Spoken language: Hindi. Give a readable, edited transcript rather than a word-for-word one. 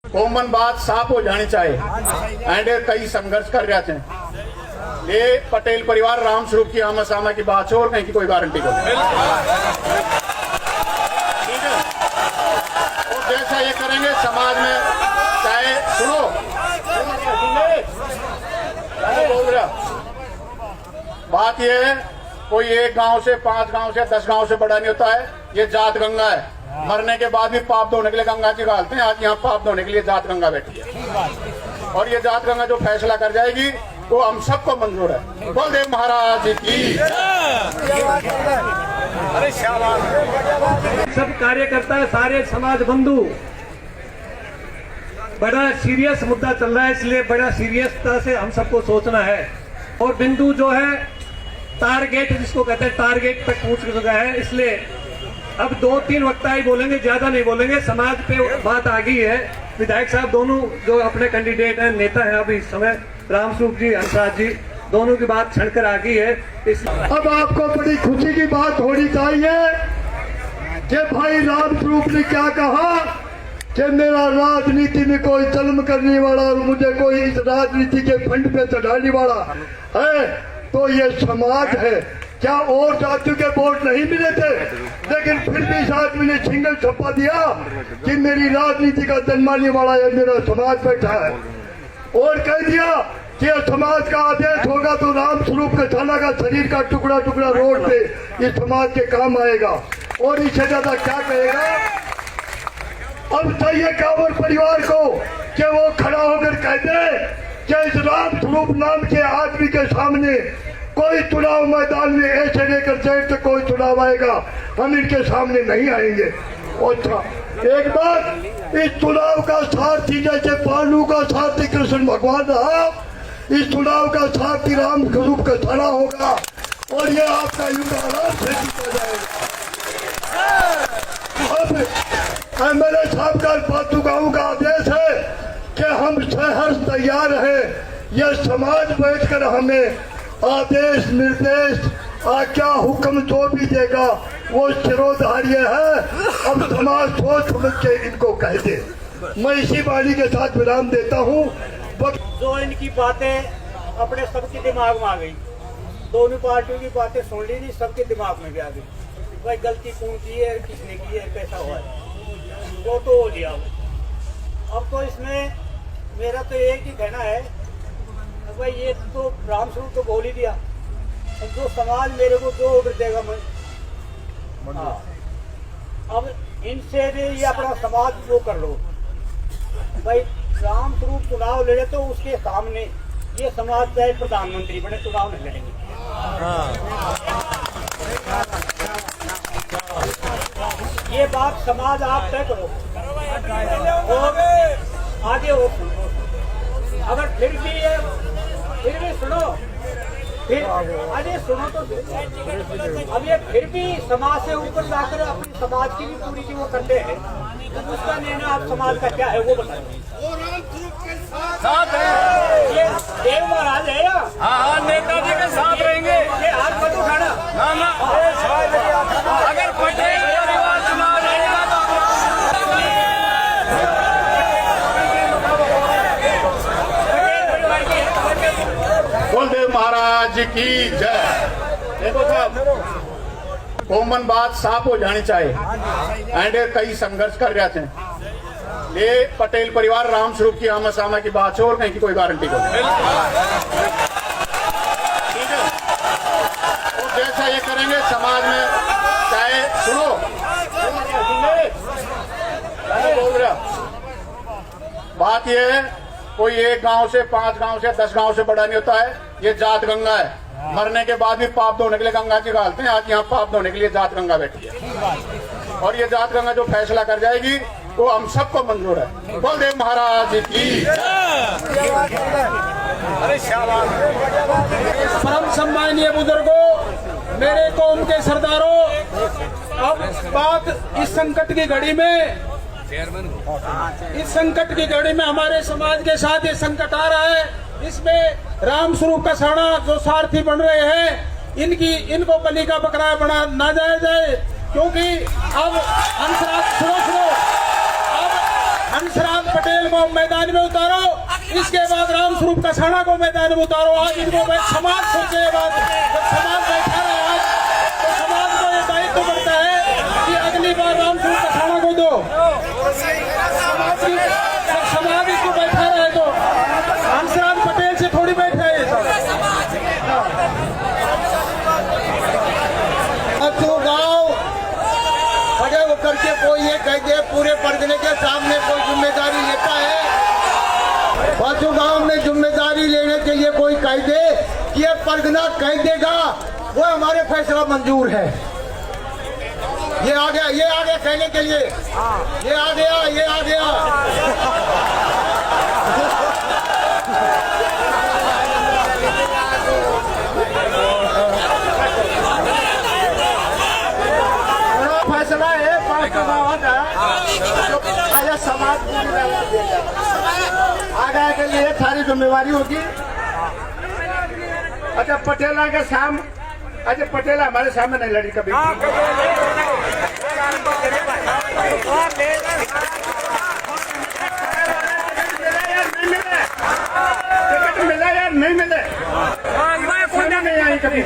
कॉमन बात साफ हो जानी चाहिए एंड कई संघर्ष कर रहे थे। ये पटेल परिवार राम स्वरूप की आमा सामा की बात है और कहीं की कोई गारंटी को ठीक है। और जैसा ये करेंगे समाज में चाहे सुनो बोल रहा बात ये है कोई एक गांव से 5 गांव से 10 गांव से बड़ा नहीं होता है। ये जात गंगा है, मरने के बाद भी पाप धोने के लिए गंगा जी घालते हैं। आज यहाँ पाप धोने के लिए जात गंगा बैठी है और ये जात गंगा जो फैसला कर जाएगी वो हम सबको मंजूर है। बलदेव महाराज की सब कार्यकर्ता सारे समाज बंधु बड़ा सीरियस मुद्दा चल रहा है, इसलिए बड़ा सीरियसता से हम सबको सोचना है। और बिंदु जो है टारगेट जिसको कहते हैं टारगेट पे पहुंच चुका है, इसलिए अब 2-3 वक्ता ही बोलेंगे, ज्यादा नहीं बोलेंगे। समाज पे बात आ गई है। विधायक साहब दोनों जो अपने कैंडिडेट हैं, नेता हैं अभी इस समय, रामस्वरूप जी, हंसराज जी, दोनों की बात छड़कर आ गई है। अब आपको बड़ी खुशी की बात होनी चाहिए कि भाई रामस्वरूप ने क्या कहा कि मेरा राजनीति में कोई जन्म करने वाला और मुझे कोई इस राजनीति के फंड पे चढ़ाने वाला है तो ये समाज है। क्या और जातियों के वोट नहीं मिले थे, लेकिन फिर भी इस आदमी ने सिंगल छप्पा दिया कि मेरी राजनीति का जन्माने वाला ये मेरा समाज बैठा है और कह दिया कि समाज का आदेश होगा तो रामस्वरूप के थाना का शरीर का टुकड़ा टुकड़ा रोड पे इस समाज के काम आएगा। और इससे ज्यादा क्या कहेगा। अब चाहिए कांवर परिवार को कि वो खड़ा होकर कह दे कि इस रामस्वरूप नाम के आदमी के सामने कोई चुनाव मैदान में ऐसे लेकर जेल से कोई चुनाव आएगा, हम इनके सामने नहीं आएंगे। अच्छा एक बात, इस चुनाव का सारथी जैसे पांडु का सारथी कृष्ण भगवान रहा, इस चुनाव का सारथी राम स्वरूप का थाना होगा और ये आपका युद्ध आराम से जीता जाएगा। अब एमएलए साहब का बातू गाँव का आदेश है कि हम सहर्ष तैयार हैं। यह समाज बैठकर हमें आदेश निर्देश आज्ञा हुक्म जो भी देगा वो शिरोधार्य है। अब समाज सोच समझ के इनको कह दे। मैं इसी वाणी के साथ विराम देता हूँ। जो इनकी बातें अपने सबके दिमाग में आ गई, दोनों पार्टियों की बातें सुन ली नहीं, सबके दिमाग में भी आ गई। भाई गलती कौन की है, किसने की है, कैसा हुआ है, वो तो हो लिया। अब तो इसमें मेरा तो एक ही कहना है भाई, ये तो रामस्वरूप तो बोल ही दिया, जो समाज मेरे को जो ऑर्डर देगा मैं अब इनसे भी ये अपना समाज वो कर लो। भाई रामस्वरूप चुनाव लड़े तो उसके सामने ये समाज चाहे प्रधानमंत्री बने चुनाव नहीं लड़ेंगे। ये बात समाज आप तय करो और आगे हो। अगर फिर भी सुनो, फिर अरे सुनो तो अब ये फिर भी समाज से ऊपर जाकर अपनी समाज की भी पूरी की वो करते हैं, तो उसका निर्णय आप समाज का क्या है वो बताइए। ये देव महाराज है या हाँ नेताजी के साथ रहेंगे। ये हाथ मत उठाना। अगर पटेल परिवार चुनाव लड़ेगा तो बलदेव महाराज की जय। देखो साहब, कॉमन बात साफ हो जानी चाहिए एंड कई संघर्ष कर रहे थे। ये पटेल परिवार राम स्वरूप की आमा सामा की बात है और कहीं की कोई गारंटी को ठीक है। और जैसा ये करेंगे समाज में चाहे सुनो बोल रहा बात ये है कोई एक गांव से 5 गांव से 10 गांव से बड़ा नहीं होता है। ये जात गंगा है, मरने के बाद भी पाप धोने के लिए गंगा जी घालते हैं। आज यहाँ पाप धोने के लिए जात गंगा बैठी है और ये जात गंगा जो फैसला कर जाएगी वो हम सबको मंजूर है। बलदेव महाराज की परम सम्मानीय बुजुर्गों, मेरे कौम के सरदारों, अब बात इस संकट की घड़ी में, इस संकट की घड़ी में हमारे समाज के साथ ये संकट आ रहा है। इसमें रामस्वरूप का साना जो सारथी बन रहे हैं, इनको बलि का बकरा बना ना जाए, क्योंकि अब हंसराज पटेल पटेल को मैदान में उतारो, इसके बाद राम स्वरूप कसाना को मैदान में उतारो। आज इनको समाज सोचे, बात जब समाज बैठा है आज, तो समाज को ये दायित्व बढ़ता है कि अगली बार राम स्वरूप कसाना को दो। समाज इसको बैठा रहे तो हंसराज पटेल से थोड़ी बैठा है ये सब। गाँव खड़े होकर के कोई ये कह दे पूरे परगने के सामने कोई जिम्मेदारी लेता है, बाजू गांव में जिम्मेदारी लेने के लिए कोई कह दे कि ये परगना कह देगा वो हमारे फैसला मंजूर है। ये आ गया कहने के लिए, ये आ गया। फैसला है 5 गाँव का, आया समाज आगे के लिए सारी जिम्मेवारी होगी। अच्छा पटेला के साम, अच्छा पटेला हमारे सामने नहीं लड़ी कभी। टिकट मिला यार नहीं मिले, नहीं आई कभी।